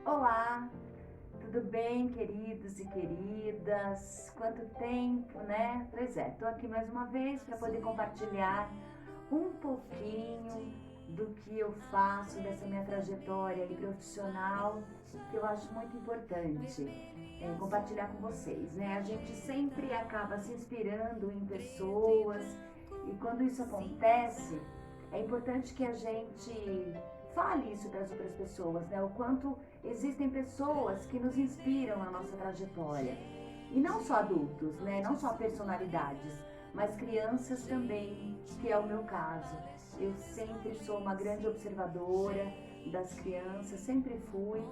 Olá, tudo bem, queridos e queridas? Quanto tempo, né? Pois é, tô aqui mais uma vez para poder compartilhar um pouquinho do que eu faço, dessa minha trajetória aí profissional, que eu acho muito importante compartilhar com vocês, né? A gente sempre acaba se inspirando em pessoas e quando isso acontece, é importante que a gente fale isso para as outras pessoas, né? O quanto existem pessoas que nos inspiram na nossa trajetória. E não só adultos, né? Não só personalidades, mas crianças também, que é o meu caso. Eu sempre sou uma grande observadora das crianças, sempre fui.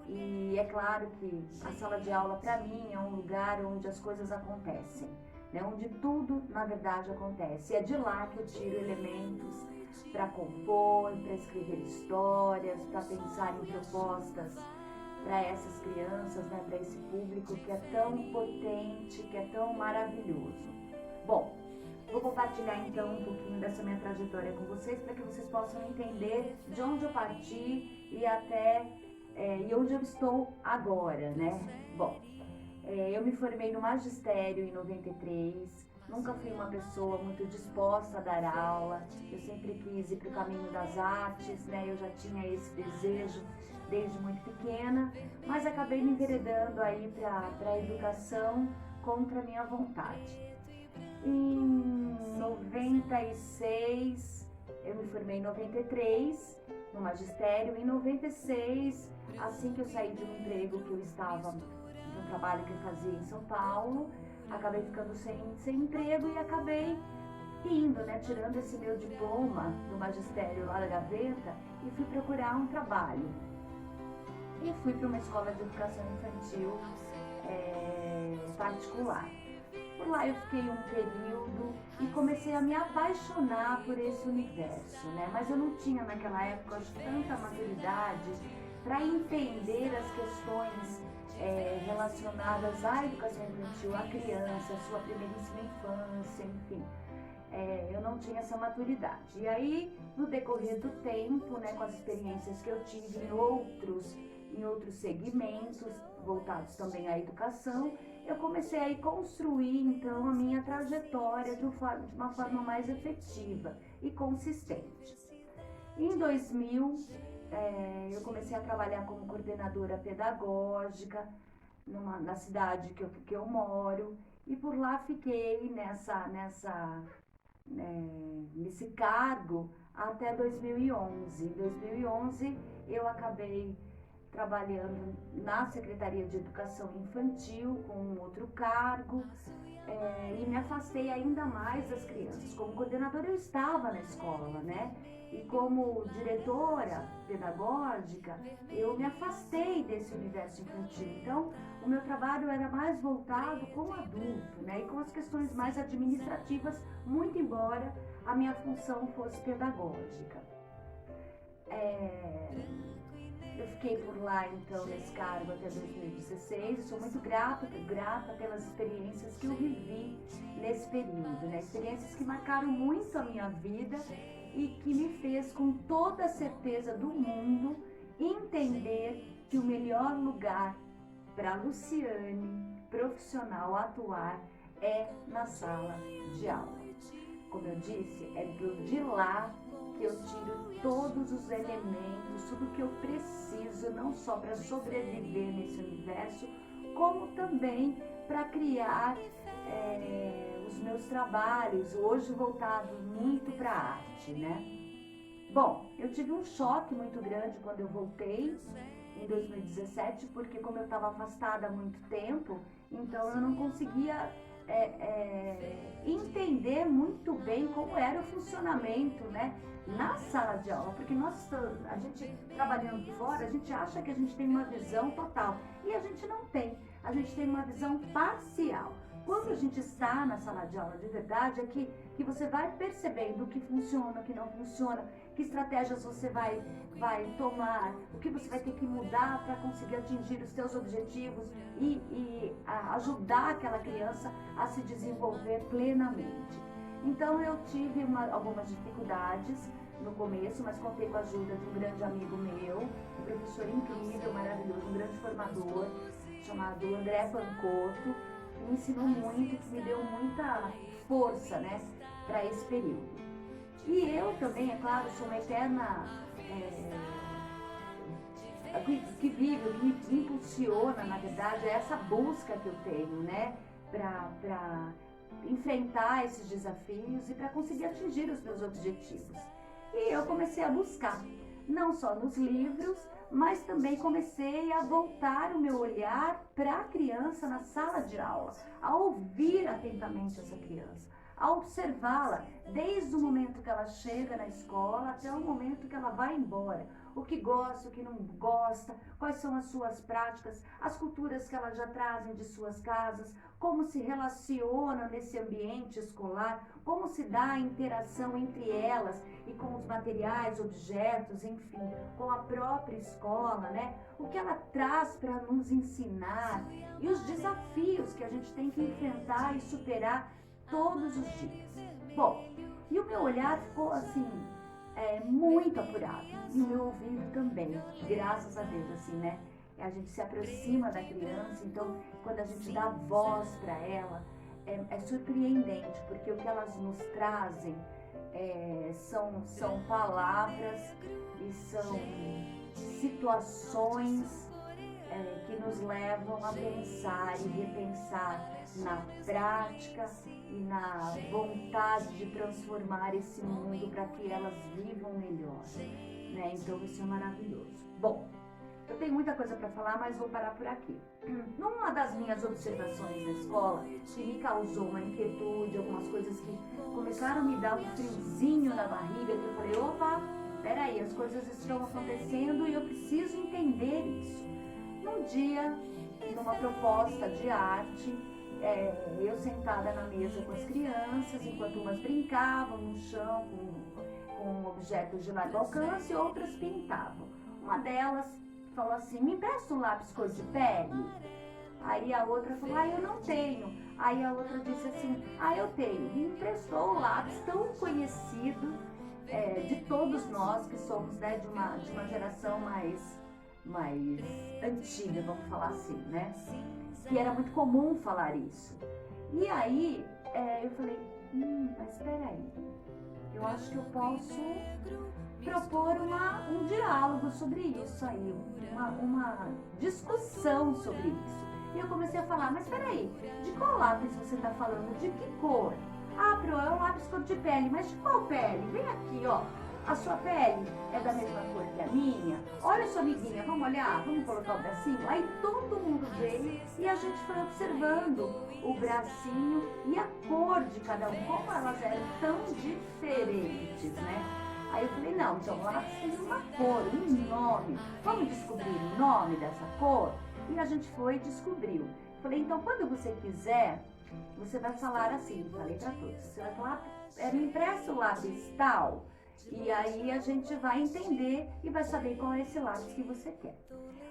E é claro que a sala de aula, para mim, é um lugar onde as coisas acontecem, né? Onde tudo, na verdade, acontece. É de lá que eu tiro elementos para compor, para escrever histórias, para pensar em propostas para essas crianças, né? Para esse público que é tão potente, que é tão maravilhoso. Bom, vou compartilhar então um pouquinho dessa minha trajetória com vocês para que vocês possam entender de onde eu parti e até e onde eu estou agora, né? Bom, eu me formei no magistério em 93, nunca fui uma pessoa muito disposta a dar aula, eu sempre quis ir para o caminho das artes, né? Eu já tinha esse desejo desde muito pequena, mas acabei me enveredando aí para a educação contra a minha vontade. Em 96, eu me formei em 93 no magistério. Em 96, assim que eu saí de um emprego que eu estava, de um trabalho que eu fazia em São Paulo, acabei ficando sem emprego e acabei indo, né, tirando esse meu diploma do magistério lá da gaveta e fui procurar um trabalho. E fui para uma escola de educação infantil particular. Por lá eu fiquei um período e comecei a me apaixonar por esse universo, né? Mas eu não tinha naquela época, acho, tanta maturidade para entender as questões relacionadas à educação infantil, à criança, à sua primeiríssima infância, enfim. Eu não tinha essa maturidade. E aí, no decorrer do tempo, né, com as experiências que eu tive em outros segmentos voltados também à educação, eu comecei a construir então a minha trajetória de uma forma mais efetiva e consistente. Em 2000, eu comecei a trabalhar como coordenadora pedagógica na cidade que eu moro e por lá fiquei nesse cargo até 2011. Em 2011 eu acabei trabalhando na Secretaria de Educação Infantil com um outro cargo e me afastei ainda mais das crianças. Como coordenadora eu estava na escola, né? E como diretora pedagógica eu me afastei desse universo infantil. Então o meu trabalho era mais voltado com o adulto, né? E com as questões mais administrativas, muito embora a minha função fosse pedagógica. Eu fiquei por lá então nesse cargo até 2016 e sou muito grata pelas experiências que eu vivi nesse período, né? Experiências que marcaram muito a minha vida e que me fez com toda a certeza do mundo entender que o melhor lugar para Luciane, profissional, atuar é na sala de aula. Como eu disse, é de lá que eu tiro todos os elementos, tudo que eu preciso, não só para sobreviver nesse universo, como também para criar os meus trabalhos, hoje voltado muito para a arte, né? Bom, eu tive um choque muito grande quando eu voltei em 2017, porque como eu estava afastada há muito tempo, então eu não conseguia entender muito bem como era o funcionamento, né, na sala de aula, porque a gente trabalhando fora, a gente acha que a gente tem uma visão total e a gente não tem, a gente tem uma visão parcial. Quando a gente está na sala de aula de verdade, é que você vai percebendo o que funciona, o que não funciona, que estratégias você vai tomar, o que você vai ter que mudar para conseguir atingir os seus objetivos e ajudar aquela criança a se desenvolver plenamente. Então eu tive algumas dificuldades no começo, mas contei com a ajuda de um grande amigo meu, o professor incrível, maravilhoso, um grande formador, chamado André Pancotto, que me ensinou muito, que me deu muita força, né, para esse período. E eu também, é claro, sou uma eterna que vive, o que me impulsiona, na verdade, é essa busca que eu tenho, né, para enfrentar esses desafios e para conseguir atingir os meus objetivos. E eu comecei a buscar, não só nos livros, mas também comecei a voltar o meu olhar para a criança na sala de aula, a ouvir atentamente essa criança, a observá-la desde o momento que ela chega na escola até o momento que ela vai embora. O que gosta, o que não gosta, quais são as suas práticas, as culturas que elas já trazem de suas casas, como se relacionam nesse ambiente escolar, como se dá a interação entre elas e com os materiais, objetos, enfim, com a própria escola, né? O que ela traz para nos ensinar e os desafios que a gente tem que enfrentar e superar todos os dias. Bom, e o meu olhar ficou assim, muito apurado, e o meu ouvido também, graças a Deus, assim, né? A gente se aproxima da criança, então quando a gente dá voz para ela, é surpreendente, porque o que elas nos trazem são palavras e são situações que nos levam a pensar e repensar na prática e na vontade de transformar esse mundo para que elas vivam melhor, né? Então isso é maravilhoso. Bom, eu tenho muita coisa para falar, mas vou parar por aqui. Numa das minhas observações na escola, que me causou uma inquietude, algumas coisas que começaram a me dar um friozinho na barriga, que eu falei, opa, peraí, as coisas estão acontecendo e eu preciso entender isso. Num dia, numa proposta de arte, eu sentada na mesa com as crianças, enquanto umas brincavam no chão com objetos de largo alcance e outras pintavam. Uma delas falou assim, me empresta um lápis cor de pele? Aí a outra falou, eu não tenho. Aí a outra disse assim, eu tenho. E emprestou o lápis tão conhecido de todos nós que somos, né, de uma geração mais antiga, vamos falar assim, né? Que era muito comum falar isso. E aí eu falei, mas espera aí, eu acho que eu posso propor um diálogo sobre isso aí, uma discussão sobre isso. E eu comecei a falar, mas espera aí, de qual lápis você está falando? De que cor? Pro, é um lápis cor de pele, mas de qual pele? Vem aqui, ó. A sua pele é da mesma cor que a minha? Olha, sua amiguinha, vamos olhar? Vamos colocar o bracinho? Aí todo mundo veio e a gente foi observando o bracinho e a cor de cada um, como elas eram tão diferentes, né? Aí eu falei, não, então o lápis tem uma cor, um nome. Vamos descobrir o nome dessa cor? E a gente foi e descobriu. Falei, então quando você quiser, você vai falar assim, falei para todos, você vai falar, me empresta o lápis tal? E aí a gente vai entender e vai saber qual é esse lápis que você quer.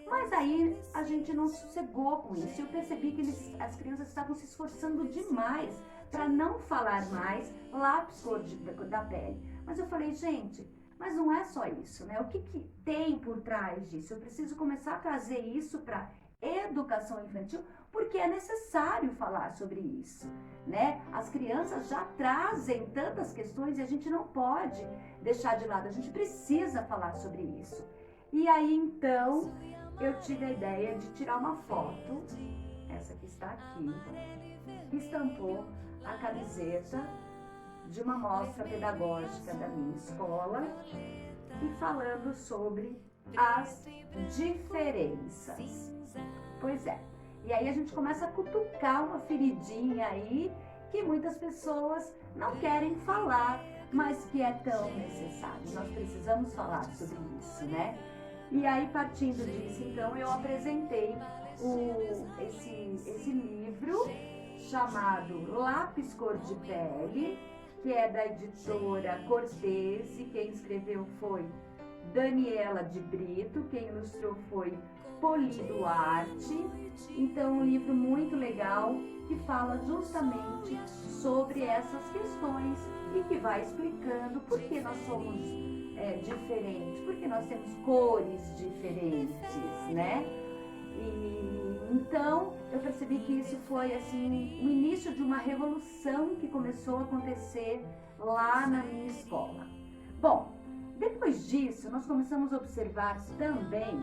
Mas aí a gente não sossegou com isso. Eu percebi que as crianças estavam se esforçando demais para não falar mais lápis cor da pele. Mas eu falei, gente, mas não é só isso, né? O que tem por trás disso? Eu preciso começar a trazer isso para educação infantil, porque é necessário falar sobre isso, né? As crianças já trazem tantas questões e a gente não pode deixar de lado, a gente precisa falar sobre isso. E aí então eu tive a ideia de tirar uma foto, essa que está aqui, que estampou a camiseta de uma mostra pedagógica da minha escola e falando sobre as diferenças. Pois é. E aí a gente começa a cutucar uma feridinha aí que muitas pessoas não querem falar, mas que é tão necessário. Nós precisamos falar sobre isso, né? E aí, partindo disso, então, eu apresentei esse livro chamado Lápis Cor de Pele, que é da editora Cortez, e quem escreveu foi Daniela de Brito, quem ilustrou foi Poli Duarte. Então, um livro muito legal que fala justamente sobre essas questões e que vai explicando por que nós somos diferente, porque nós temos cores diferentes, né? E então eu percebi que isso foi assim o início de uma revolução que começou a acontecer lá na minha escola. Bom, depois disso nós começamos a observar também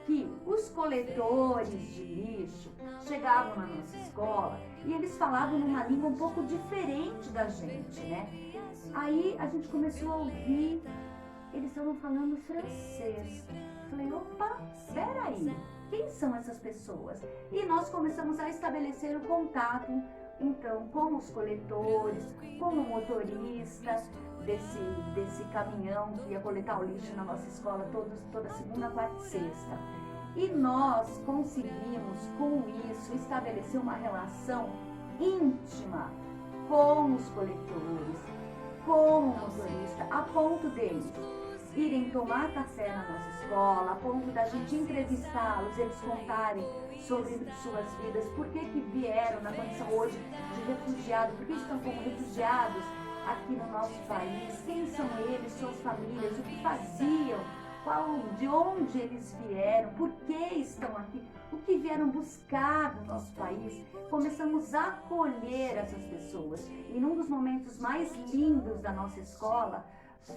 que os coletores de lixo chegavam na nossa escola e eles falavam numa língua um pouco diferente da gente, né? Aí a gente começou a ouvir, eles estavam falando francês. Falei, opa, peraí, quem são essas pessoas? E nós começamos a estabelecer o contato, então, com os coletores, com o motorista desse caminhão que ia coletar o lixo na nossa escola toda segunda, quarta e sexta. E nós conseguimos, com isso, estabelecer uma relação íntima com os coletores, com o motorista, a ponto deles irem tomar café na nossa escola, a ponto da gente entrevistá-los, eles contarem sobre suas vidas, por que vieram na condição hoje de refugiado, por que estão como refugiados aqui no nosso país, quem são eles, suas famílias, o que faziam, de onde eles vieram, por que estão aqui, o que vieram buscar no nosso país. Começamos a acolher essas pessoas. E num dos momentos mais lindos da nossa escola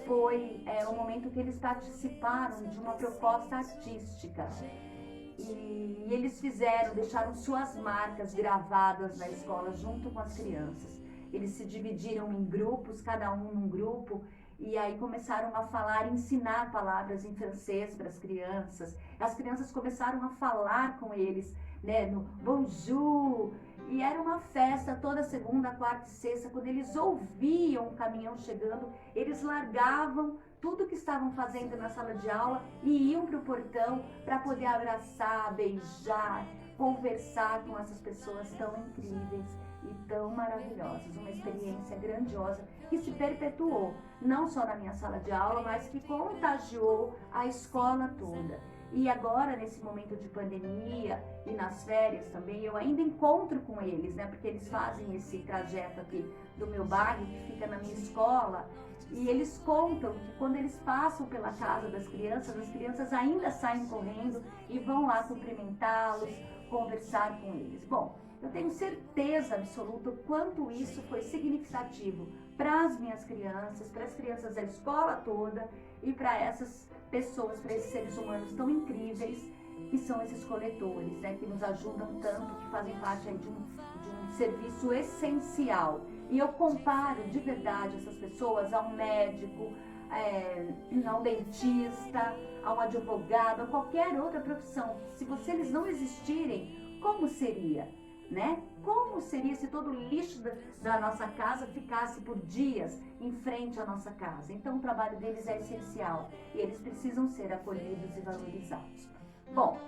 foi o momento que eles participaram de uma proposta artística. E eles deixaram suas marcas gravadas na escola junto com as crianças. Eles se dividiram em grupos, cada um num grupo, e aí começaram a falar, ensinar palavras em francês para as crianças. As crianças começaram a falar com eles, né, no bonjour. E era uma festa toda segunda, quarta e sexta. Quando eles ouviam o caminhão chegando, eles largavam tudo que estavam fazendo na sala de aula e iam para o portão para poder abraçar, beijar, conversar com essas pessoas tão incríveis e tão maravilhosas. Uma experiência grandiosa que se perpetuou, não só na minha sala de aula, mas que contagiou a escola toda. E agora, nesse momento de pandemia e nas férias também, eu ainda encontro com eles, né? Porque eles fazem esse trajeto aqui do meu bairro, que fica na minha escola, e eles contam que quando eles passam pela casa das crianças, as crianças ainda saem correndo e vão lá cumprimentá-los, conversar com eles. Bom, eu tenho certeza absoluta o quanto isso foi significativo para as minhas crianças, para as crianças da escola toda e para essas pessoas, para esses seres humanos tão incríveis que são esses coletores, né, que nos ajudam tanto, que fazem parte aí de um serviço essencial. E eu comparo de verdade essas pessoas a um médico, a um dentista, a um advogado, a qualquer outra profissão. Se eles não existirem, como seria? Né? Como seria se todo o lixo da nossa casa ficasse por dias em frente à nossa casa? Então o trabalho deles é essencial e eles precisam ser acolhidos e valorizados. Bom,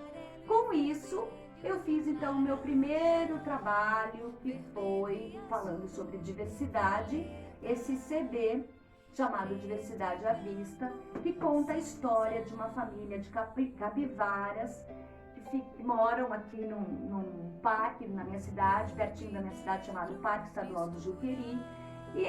com isso eu fiz então o meu primeiro trabalho, que foi falando sobre diversidade, esse CD chamado Diversidade à Vista, que conta a história de uma família de capivaras que moram aqui num parque na minha cidade, pertinho da minha cidade, chamado Parque Estadual do Juqueri. E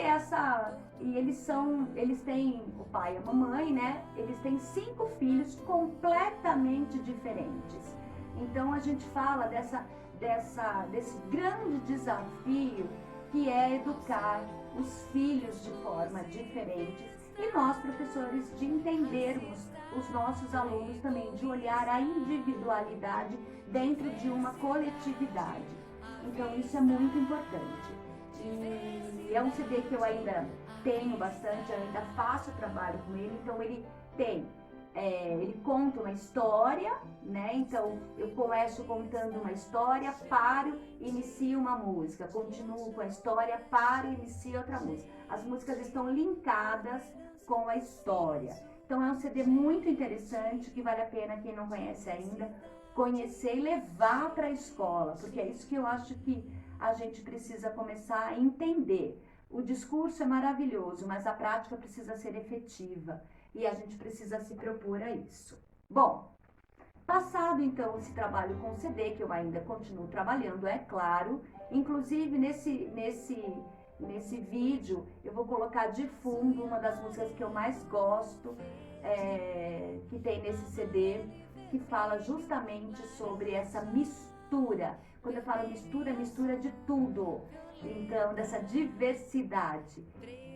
eles têm o pai e a mamãe, né? Eles têm 5 filhos completamente diferentes. Então a gente fala desse grande desafio que é educar os filhos de forma diferente. E nós, professores, de entendermos os nossos alunos também, de olhar a individualidade dentro de uma coletividade. Então isso é muito importante. E é um CD que eu ainda tenho bastante, eu ainda faço trabalho com ele, então ele conta uma história, né? Então eu começo contando uma história, paro, inicio uma música, continuo com a história, paro, inicio outra música. As músicas estão linkadas com a história. Então é um CD muito interessante, que vale a pena, quem não conhece ainda, conhecer e levar para a escola, porque é isso que eu acho que a gente precisa começar a entender. O discurso é maravilhoso, mas a prática precisa ser efetiva e a gente precisa se propor a isso. Bom, passado então esse trabalho com CD, que eu ainda continuo trabalhando, é claro, inclusive nesse nesse vídeo eu vou colocar de fundo uma das músicas que eu mais gosto, que tem nesse CD, que fala justamente sobre essa mistura. Quando eu falo mistura, mistura de tudo. Então, dessa diversidade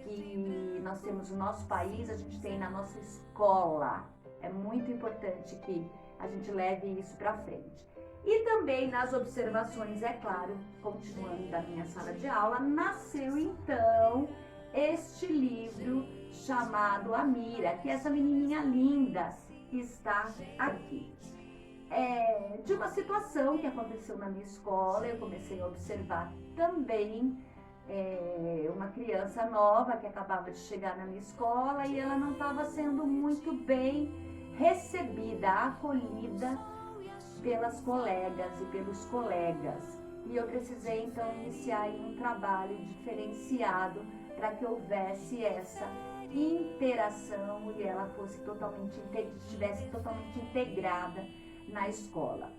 que nós temos no nosso país, a gente tem na nossa escola. É muito importante que a gente leve isso para frente. E também nas observações, é claro, continuando da minha sala de aula, nasceu então este livro chamado A Mira, que é essa menininha linda que está aqui. De uma situação que aconteceu na minha escola, eu comecei a observar também uma criança nova que acabava de chegar na minha escola e ela não estava sendo muito bem recebida, acolhida pelas colegas e pelos colegas. E eu precisei então iniciar um trabalho diferenciado para que houvesse essa interação e ela fosse estivesse totalmente integrada na escola.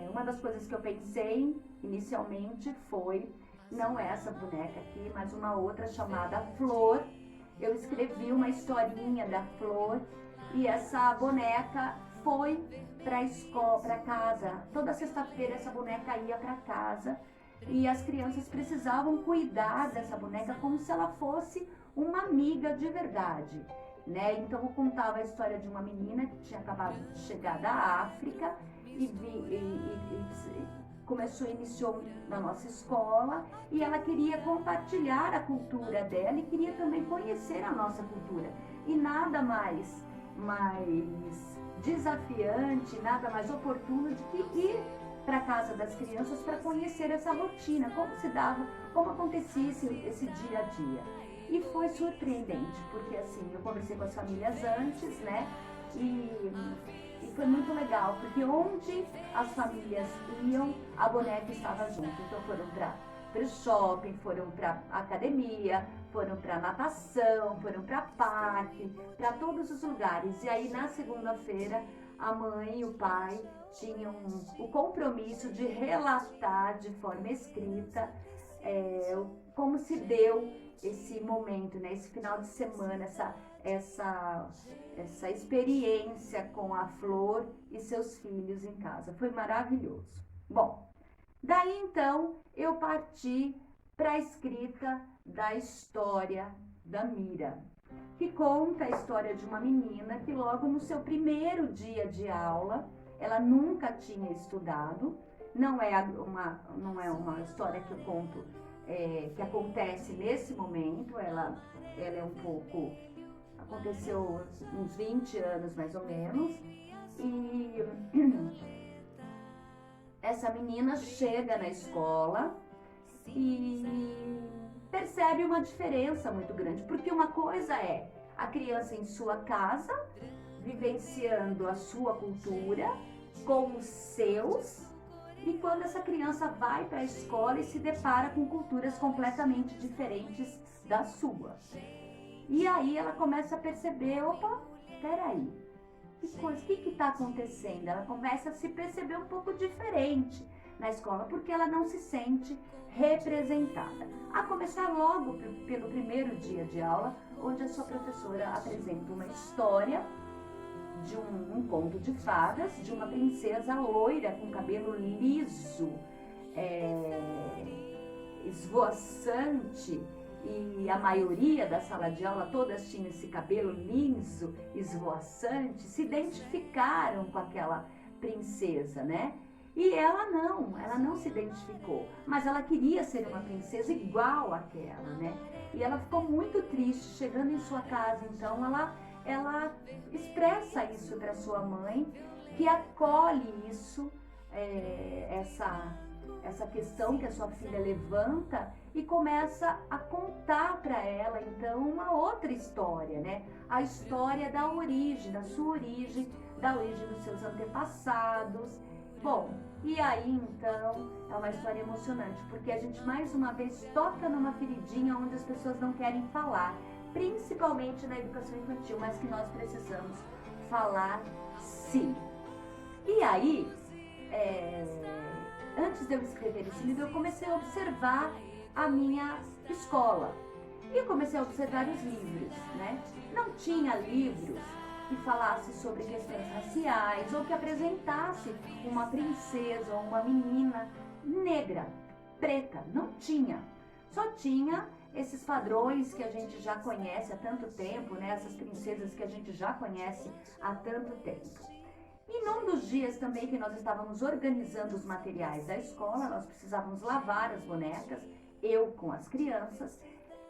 Uma das coisas que eu pensei inicialmente foi, não essa boneca aqui, mas uma outra chamada Flor. Eu escrevi uma historinha da Flor e essa boneca foi para casa. Toda sexta-feira essa boneca ia para casa e as crianças precisavam cuidar dessa boneca como se ela fosse uma amiga de verdade, né? Então eu contava a história de uma menina que tinha acabado de chegar da África e iniciou na nossa escola e ela queria compartilhar a cultura dela e queria também conhecer a nossa cultura. E nada mais desafiante, nada mais oportuno do que ir para a casa das crianças para conhecer essa rotina, como se dava, como acontecia esse dia a dia. E foi surpreendente, porque assim, eu conversei com as famílias antes, né? E foi muito legal, porque onde as famílias iam, a boneca estava junto. Então foram para o shopping, foram para academia, foram para natação, foram para parque, para todos os lugares. E aí na segunda-feira, a mãe e o pai tinham o compromisso de relatar de forma escrita como se deu esse momento, né? Esse final de semana, essa experiência com a Flor e seus filhos em casa. Foi maravilhoso. Bom, daí então eu parti para a escrita da história da Mira, que conta a história de uma menina que logo no seu primeiro dia de aula, ela nunca tinha estudado. Não é uma história que eu conto que acontece nesse momento, ela é um pouco, aconteceu uns 20 anos mais ou menos, e essa menina chega na escola e percebe uma diferença muito grande, porque uma coisa é a criança em sua casa, vivenciando a sua cultura com os seus, e quando essa criança vai para a escola e se depara com culturas completamente diferentes da sua. E aí ela começa a perceber, opa, peraí, o que está acontecendo? Ela começa a se perceber um pouco diferente na escola, porque ela não se sente representada. A começar logo pelo primeiro dia de aula, onde a sua professora apresenta uma história de um conto de fadas, de uma princesa loira com cabelo liso, esvoaçante, e a maioria da sala de aula, todas tinham esse cabelo liso, esvoaçante, se identificaram com aquela princesa, né? E ela não se identificou, mas ela queria ser uma princesa igual àquela, né? E ela ficou muito triste, chegando em sua casa, então ela expressa isso para sua mãe, que acolhe isso, essa questão que a sua filha levanta e começa a contar para ela, então, uma outra história, né? A história da origem, da sua origem, da origem dos seus antepassados. Bom, e aí, então, é uma história emocionante, porque a gente, mais uma vez, toca numa feridinha onde as pessoas não querem falar, principalmente na educação infantil, mas que nós precisamos falar sim. E aí, antes de eu escrever esse livro, eu comecei a observar a minha escola. E comecei a observar os livros, né? Não tinha livros que falasse sobre questões raciais ou que apresentasse uma princesa ou uma menina negra, preta. Não tinha. Só tinha esses padrões que a gente já conhece há tanto tempo, né? Essas princesas que a gente já conhece há tanto tempo. E num dos dias também que nós estávamos organizando os materiais da escola, nós precisávamos lavar as bonecas, eu com as crianças.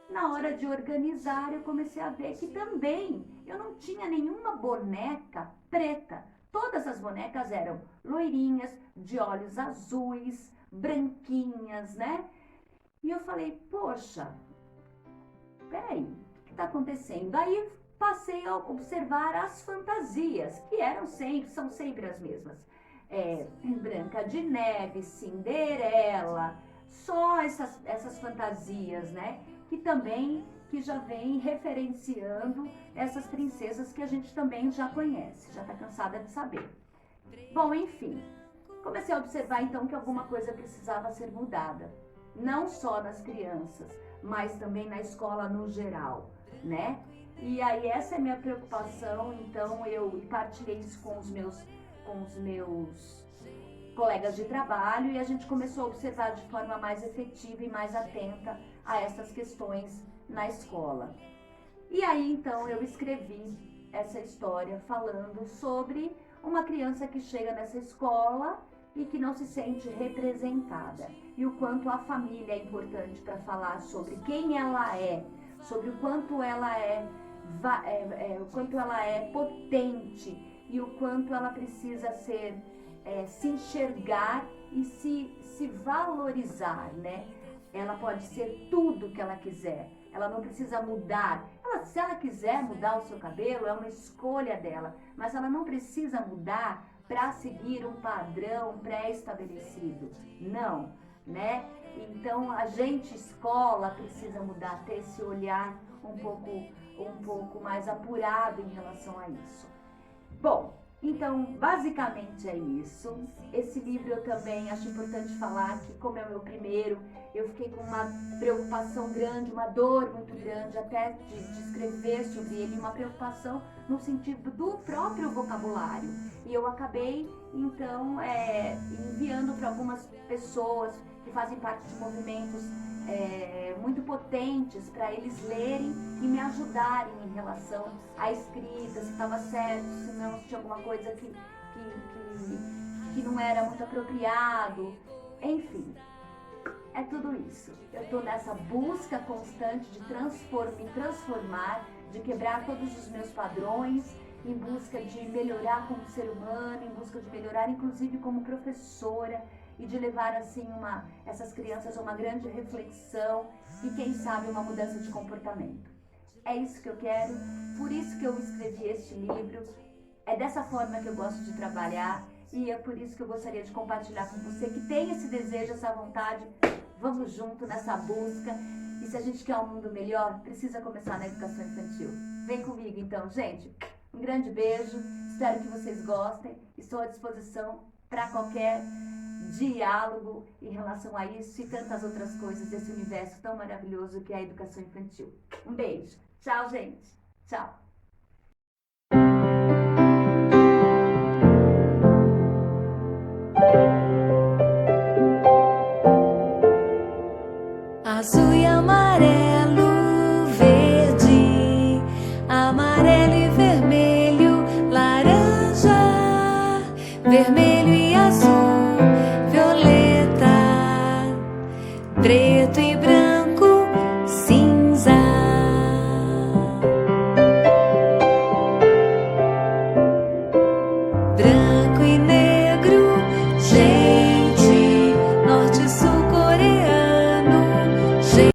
Na hora de organizar, eu comecei a ver que também eu não tinha nenhuma boneca preta. Todas as bonecas eram loirinhas, de olhos azuis, branquinhas, né? E eu falei, poxa, peraí, o que está acontecendo? Aí passei a observar as fantasias, que são sempre as mesmas. Branca de Neve, Cinderela, só essas fantasias, né? Que já vem referenciando essas princesas que a gente também já conhece, já está cansada de saber. Bom, enfim, comecei a observar então que alguma coisa precisava ser mudada, não só nas crianças, mas também na escola no geral, né? E aí essa é a minha preocupação, então eu partilhei isso com os meus colegas de trabalho e a gente começou a observar de forma mais efetiva e mais atenta a essas questões na escola. E aí então eu escrevi essa história falando sobre uma criança que chega nessa escola e que não se sente representada e o quanto a família é importante para falar sobre quem ela é, sobre o quanto ela é potente e o quanto ela precisa se enxergar e se valorizar, né? Ela pode ser tudo que ela quiser, ela não precisa mudar. Se ela quiser mudar o seu cabelo, é uma escolha dela, mas ela não precisa mudar para seguir um padrão pré-estabelecido, não, né? Então a gente, escola, precisa mudar, ter esse olhar um pouco mais apurado em relação a isso. Bom, então basicamente é isso. Esse livro eu também acho importante falar que, como é o meu primeiro, eu fiquei com uma preocupação grande, uma dor muito grande até de escrever sobre ele, uma preocupação no sentido do próprio vocabulário. E eu acabei, então, enviando para algumas pessoas que fazem parte de movimentos muito potentes para eles lerem e me ajudarem em relação à escrita, se estava certo, se não, se tinha alguma coisa que não era muito apropriado, enfim. É tudo isso. Eu estou nessa busca constante de me transformar, de quebrar todos os meus padrões, em busca de melhorar como ser humano, em busca de melhorar inclusive como professora e de levar assim essas crianças a uma grande reflexão e quem sabe uma mudança de comportamento. É isso que eu quero, por isso que eu escrevi este livro, é dessa forma que eu gosto de trabalhar e é por isso que eu gostaria de compartilhar com você que tem esse desejo, essa vontade. Vamos junto nessa busca e se a gente quer um mundo melhor, precisa começar na educação infantil. Vem comigo então, gente. Um grande beijo, espero que vocês gostem. Estou à disposição para qualquer diálogo em relação a isso e tantas outras coisas desse universo tão maravilhoso que é a educação infantil. Um beijo. Tchau, gente. Tchau. Azul e amarelo, verde, amarelo e vermelho, laranja, vermelho.